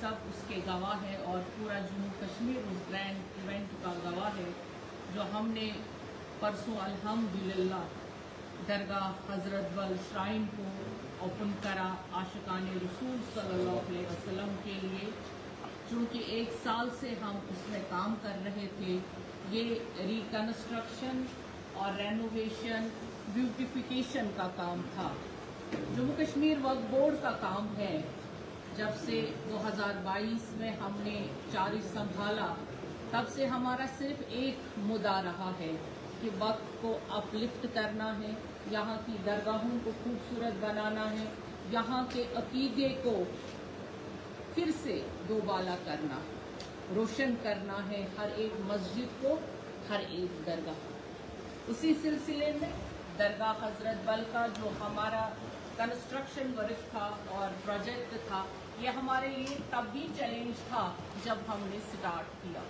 सब उसके गवाह है और पूरा जम्मू कश्मीर उस ग्रैंड इवेंट का गवाह है जो हमने परसों अल्हम्दुलिल्लाह दरगाह हज़रत बल श्राइन को ओपन करा आशिकाने रसूल सल्लल्लाहु अलैहि वसल्लम के लिए। चूँकि 1 साल से हम उसमें काम कर रहे थे, ये रिकन्स्ट्रक्शन और रेनोवेशन ब्यूटिफिकेशन का काम था। जम्मू कश्मीर वक्फ बोर्ड का काम है। जब से 2022 में हमने चार्ज संभाला तब से हमारा सिर्फ एक मुद्दा रहा है कि वक्फ को अपलिफ्ट करना है, यहाँ की दरगाहों को खूबसूरत बनाना है, यहाँ के अकीदे को फिर से दोबाला करना, रोशन करना है हर एक मस्जिद को, हर एक दरगाह। उसी सिलसिले में दरगाह हज़रत बल का जो हमारा कंस्ट्रक्शन वर्क था और प्रोजेक्ट था, ये हमारे लिए तब भी चैलेंज था जब हमने स्टार्ट किया।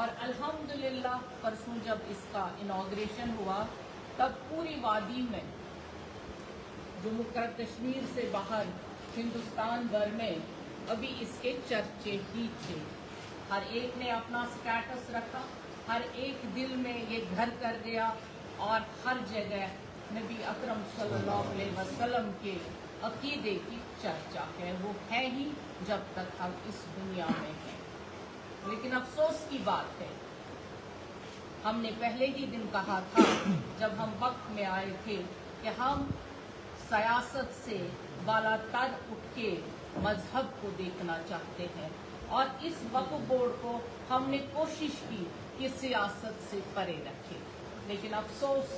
और अल्हम्दुलिल्लाह परसों जब इसका इनॉग्रेशन हुआ तब पूरी वादी में, जम्मू कश्मीर से बाहर हिंदुस्तान भर में अभी इसके चर्चे ही थे। हर एक ने अपना स्टेटस रखा, हर एक दिल में ये घर कर गया और हर जगह नबी अकरम सल्लल्लाहु अलैहि वसल्लम के अकीदे की चर्चा है। वो है ही जब तक हम इस दुनिया में हैं। लेकिन अफसोस की बात है, हमने पहले ही दिन कहा था जब हम वक्त में आए थे कि हम सियासत से बालातर उठ के मजहब को देखना चाहते हैं, और इस वक्फ बोर्ड को हमने कोशिश की कि सियासत से परे रखें। लेकिन अफसोस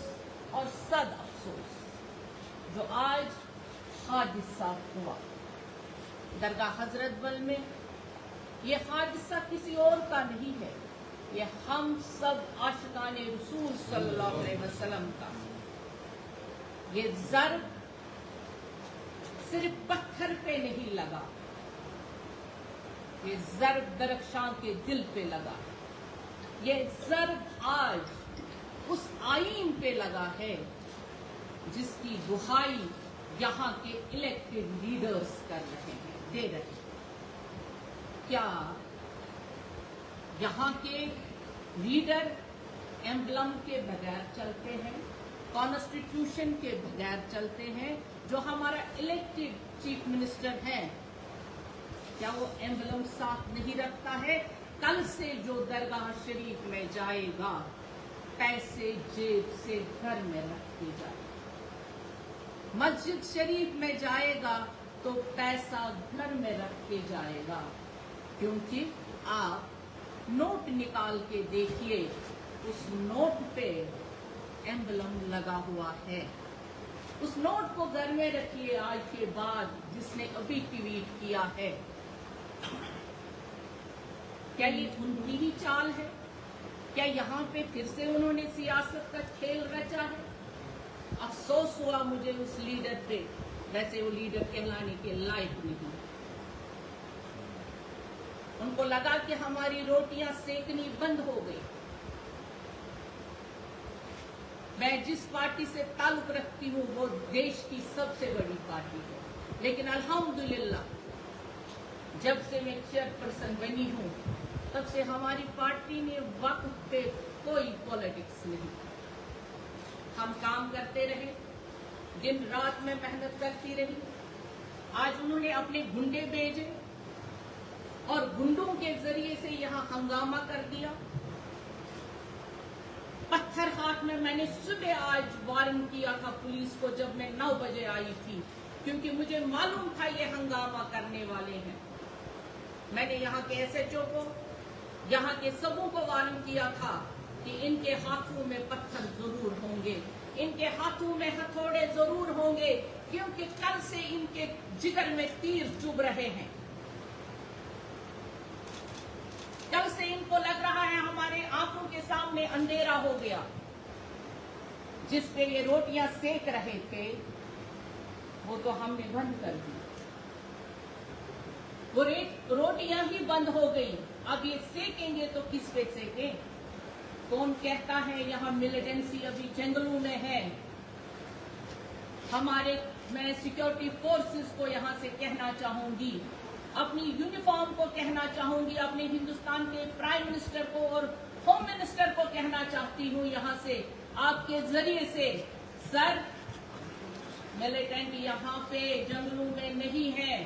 और सद अफसोस जो आज हादसा हुआ दरगाह हजरत बल में, ये हादसा किसी और का नहीं है, ये हम सब आशिकाने रसूल सल्लल्लाहु अलैहि वसल्लम का। ये ज़र्ब सिर्फ पत्थर पे नहीं लगा, ये ज़र्ब दरख्शां के दिल पे लगा। ये ज़र्ब आज उस आईन पे लगा है जिसकी दुहाई यहाँ के इलेक्टेड लीडर्स कर रहे हैं, दे रहे हैं। क्या यहाँ के लीडर एम्बलम के बगैर चलते हैं, कॉन्स्टिट्यूशन के बगैर चलते हैं? जो हमारा इलेक्टेड चीफ मिनिस्टर है, क्या वो एम्बलम साथ नहीं रखता है? कल से जो दरगाह शरीफ में जाएगा, पैसे जेब से घर में रख के जाएगा। मस्जिद शरीफ में जाएगा तो पैसा घर में रख के जाएगा, क्योंकि आप नोट निकाल के देखिए, उस नोट पे एम्बलम लगा हुआ है। उस नोट को घर में रखिए आज के बाद, जिसने अभी ट्वीट किया है। क्या ये उनकी ही चाल है? क्या यहाँ पे फिर से उन्होंने सियासत का खेल रचा है? अफसोस हुआ मुझे उस लीडर पे, वैसे वो लीडर कहलाने के लायक नहीं। उनको लगा कि हमारी रोटियां सेकनी बंद हो गई। मैं जिस पार्टी से ताल्लुक रखती हूँ वो देश की सबसे बड़ी पार्टी है, लेकिन अल्हम्दुलिल्लाह जब से मैं चेयरपर्सन बनी हूँ तब से हमारी पार्टी ने वक्फ पे कोई पॉलिटिक्स नहीं। हम काम करते रहे, दिन रात में मेहनत करती रही। आज उन्होंने अपने गुंडे भेजे और गुंडों के जरिए से यहाँ हंगामा कर दिया। पत्थर हाथ में मैंने सुबह आज वार्न किया था पुलिस को जब मैं 9 बजे आई थी, क्योंकि मुझे मालूम था ये हंगामा करने वाले हैं। मैंने यहाँ के एसएचओ को, यहाँ के सबों को वार्न किया था कि इनके हाथों में पत्थर जरूर होंगे, इनके हाथों में हथौड़े जरूर होंगे, क्योंकि कल से इनके जिगर में तीर चुभ रहे हैं। कल से इनको लग रहा है हमारे आंखों के सामने अंधेरा हो गया। जिस पे ये रोटियां सेक रहे थे वो तो हमने बंद कर दी, वो रोटियां ही बंद हो गई। अब ये सेकेंगे तो किस पे सेकें? कौन कहता है यहाँ मिलिटेंसी अभी जंगलों में है? मैं सिक्योरिटी फोर्सेस को यहाँ से कहना चाहूंगी, अपनी यूनिफॉर्म को कहना चाहूंगी, अपने हिंदुस्तान के प्राइम मिनिस्टर को और होम मिनिस्टर को कहना चाहती हूँ यहाँ से आपके जरिए से, सर मिलिटेंट यहाँ पे जंगलों में नहीं है,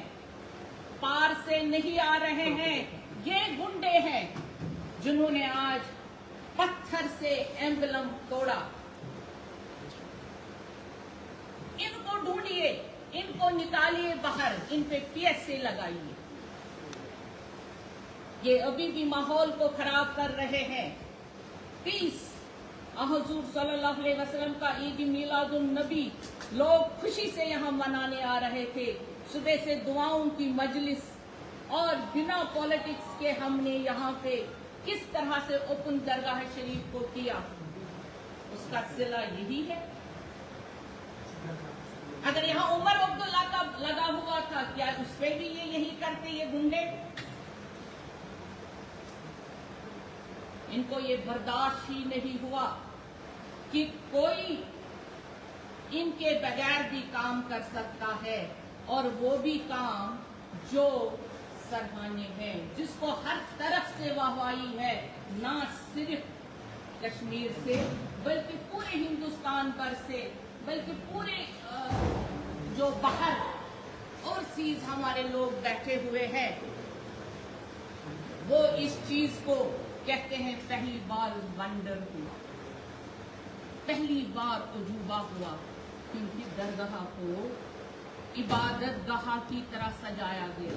पार से नहीं आ रहे हैं, ये गुंडे हैं जिन्होंने आज पत्थर से एम्बलम तोड़ा। इनको ढूंढिए, इनको निकालिए बाहर, इन पे PSA लगाइए। ये अभी भी माहौल को खराब कर रहे हैं। पीस हुजूर सल्लल्लाहु अलैहि वसल्लम का ईद मिलादुन नबी लोग खुशी से यहाँ मनाने आ रहे थे। सुबह से दुआओं की मजलिस और बिना पॉलिटिक्स के हमने यहाँ पे किस तरह से ओपन दरगाह शरीफ को किया, उसका सिला यही है। अगर यहाँ उमर अब्दुल्ला का लगा हुआ था, क्या उस पे भी ये यही करते ये गुंडे? इनको ये बर्दाश्त ही नहीं हुआ कि कोई इनके बगैर भी काम कर सकता है, और वो भी काम जो सराहनीय है, जिसको हर तरफ से वाहवाही है, ना सिर्फ कश्मीर से बल्कि पूरे हिंदुस्तान भर से, बल्कि पूरे जो बाहर और चीज हमारे लोग बैठे हुए हैं, वो इस चीज को कहते हैं पहली बार वंडर हुआ, पहली बार उजूबा हुआ, क्योंकि दरगाह को इबादत गाह की तरह सजाया गया।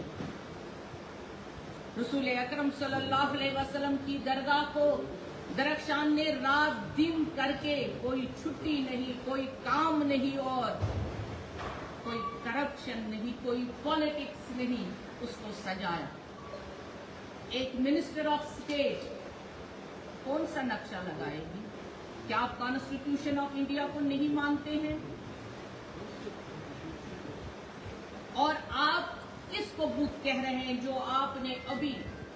रसूल अकरम सल्लल्लाहु अलैहि वसल्लम की दरगाह को दरख्शान ने रात दिन करके, कोई छुट्टी नहीं, कोई काम नहीं और कोई करप्शन नहीं, कोई पॉलिटिक्स नहीं, उसको सजाया। एक मिनिस्टर ऑफ स्टेट कौन सा नक्शा लगाएगी? क्या आप कॉन्स्टिट्यूशन ऑफ इंडिया को नहीं मानते हैं? और आप किसको भूत कह रहे हैं जो आपने अभी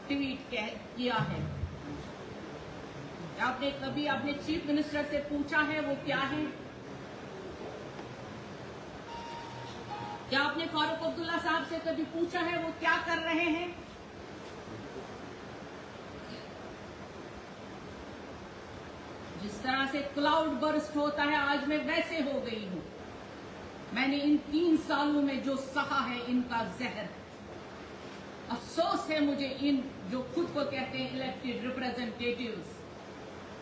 ट्वीट किया है? आपने कभी अपने चीफ मिनिस्टर से पूछा है वो क्या है? क्या आपने फारूक अब्दुल्ला साहब से कभी पूछा है वो क्या कर रहे हैं? जिस तरह से क्लाउड बर्स्ट होता है, आज मैं वैसे हो गई हूं। मैंने इन 3 सालों में जो सहा है इनका जहर, अफसोस है मुझे इन जो खुद को कहते हैं इलेक्टेड रिप्रेजेंटेटिव्स,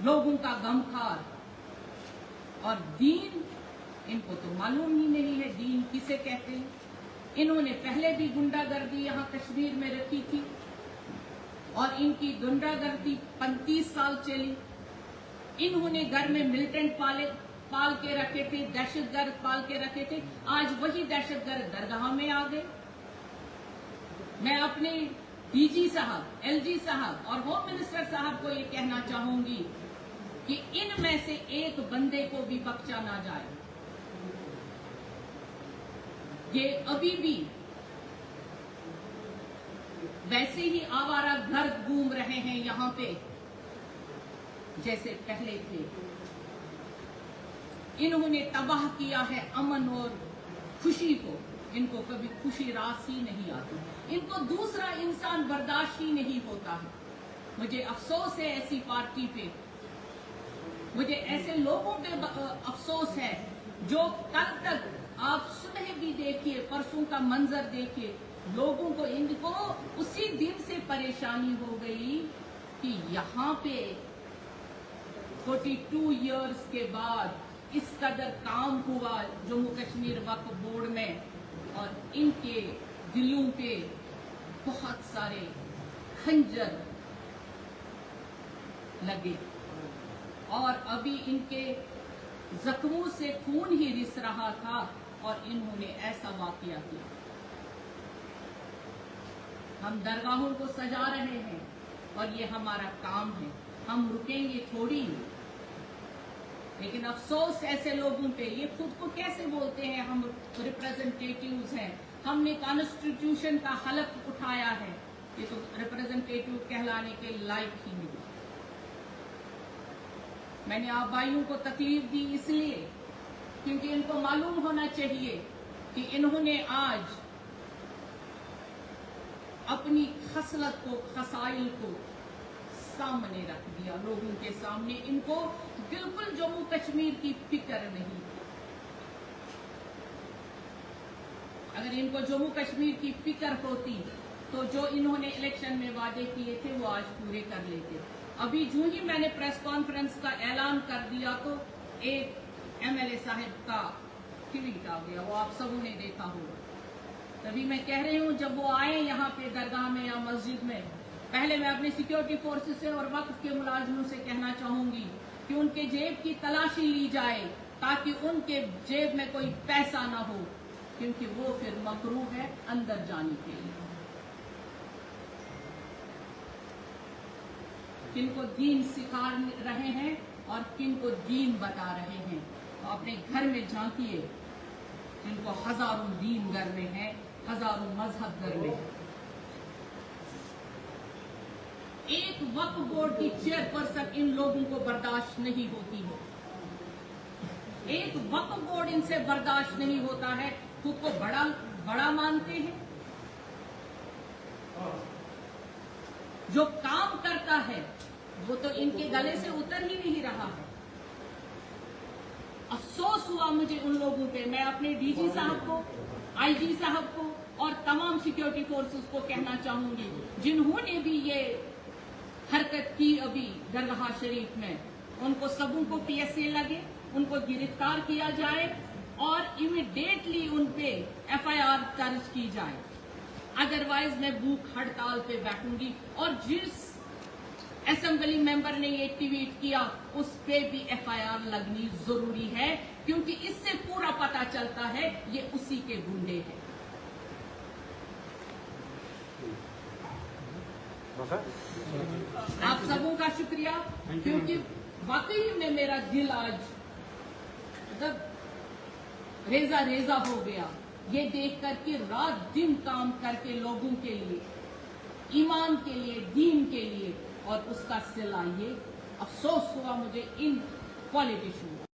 लोगों का गमखार। और दीन, इनको तो मालूम ही नहीं है दीन किसे कहते हैं। इन्होंने पहले भी गुंडागर्दी यहाँ कश्मीर में रखी थी और इनकी गुंडागर्दी 35 साल चली। इन्होंने घर में मिलिटेंट पाल के रखे थे, दहशतगर्द पाल के रखे थे। आज वही दहशतगर्द दरगाह में आ गए। मैं अपने DG साहब, LG साहब और होम मिनिस्टर साहब को ये कहना चाहूंगी कि इनमें से एक बंदे को भी बख्शा ना जाए। ये अभी भी वैसे ही आवारा गर्द घूम रहे हैं यहाँ पे जैसे पहले थे। इन्होंने तबाह किया है अमन और खुशी को। इनको कभी खुशी रास ही नहीं आती। इनको दूसरा इंसान बर्दाश्त ही नहीं होता है। मुझे अफसोस है ऐसी पार्टी पे, मुझे ऐसे लोगों पे अफसोस है जो कल तक, आप सुबह भी देखिए, परसों का मंजर देखिए, लोगों को, इनको उसी दिन से परेशानी हो गई कि यहाँ पे 42 इयर्स के बाद इस कदर काम हुआ जम्मू कश्मीर वक्फ बोर्ड में, और इनके दिलों पे बहुत सारे खंजर लगे और अभी इनके जख्मों से खून ही रिस रहा था और इन्होंने ऐसा वाकया किया। हम दरगाहों को सजा रहे हैं और ये हमारा काम है, हम रुकेंगे थोड़ी। लेकिन अफसोस ऐसे लोगों पे, ये खुद को कैसे बोलते हैं हम रिप्रेजेंटेटिव्स हैं, हमने कॉन्स्टिट्यूशन का हलफ उठाया है, ये तो रिप्रेजेंटेटिव कहलाने के लायक ही नहीं। मैंने आप भाइयों को तकलीफ दी इसलिए क्योंकि इनको मालूम होना चाहिए कि इन्होंने आज अपनी खसलत को, खसाइल को सामने रख दिया लोगों के सामने। इनको बिल्कुल जम्मू कश्मीर की फिक्र नहीं। अगर इनको जम्मू कश्मीर की फिक्र होती तो जो इन्होंने इलेक्शन में वादे किए थे वो आज पूरे कर लेते। अभी जो ही मैंने प्रेस कॉन्फ्रेंस का ऐलान कर दिया तो एक एमएलए साहब का ट्वीट आ गया, वो आप सबों ने देखा होगा। तभी मैं कह रही हूँ, जब वो आए यहाँ पे दरगाह में या मस्जिद में, पहले मैं अपनी सिक्योरिटी फोर्सेस से और वक्फ के मुलाजिमों से कहना चाहूंगी कि उनके जेब की तलाशी ली जाए ताकि उनके जेब में कोई पैसा ना हो, क्योंकि वो फिर मकरूह है अंदर जाने के लिए। किनको दीन सिखा रहे हैं और किनको दीन बता रहे हैं, तो अपने घर में झांकिए। जिनको हजारों दीन घर में है, हजारों मजहब घर में है। एक वक्फ बोर्ड की चेयरपर्सन इन लोगों को बर्दाश्त नहीं होती है। एक वक्फ बोर्ड इनसे बर्दाश्त नहीं होता है। खुद को बड़ा मानते हैं। जो काम करता है वो तो इनके गले से उतर ही नहीं रहा है। अफसोस हुआ मुझे उन लोगों पे। मैं अपने डीजी साहब को, आईजी साहब को और तमाम सिक्योरिटी फोर्सेस को कहना चाहूंगी, जिन्होंने भी ये हरकत की अभी दरगाह शरीफ में, उनको सबों को पीएसए लगे, उनको गिरफ्तार किया जाए और इमीडिएटली उन पे एफआईआर दर्ज की जाए। अदरवाइज मैं भूख हड़ताल पे बैठूंगी। और जिस असेंबली मेंबर ने ये ट्वीट किया उस पे भी एफआईआर लगनी जरूरी है, क्योंकि इससे पूरा पता चलता है ये उसी के गुंडे हैं। आप सबों का शुक्रिया, क्योंकि वाकई में मेरा दिल आज मतलब रेजा रेजा हो गया ये देखकर कि रात दिन काम करके लोगों के लिए, ईमान के लिए, दीन के लिए, और उसका सिला ये। अफसोस हुआ मुझे इन पॉलिटिशियन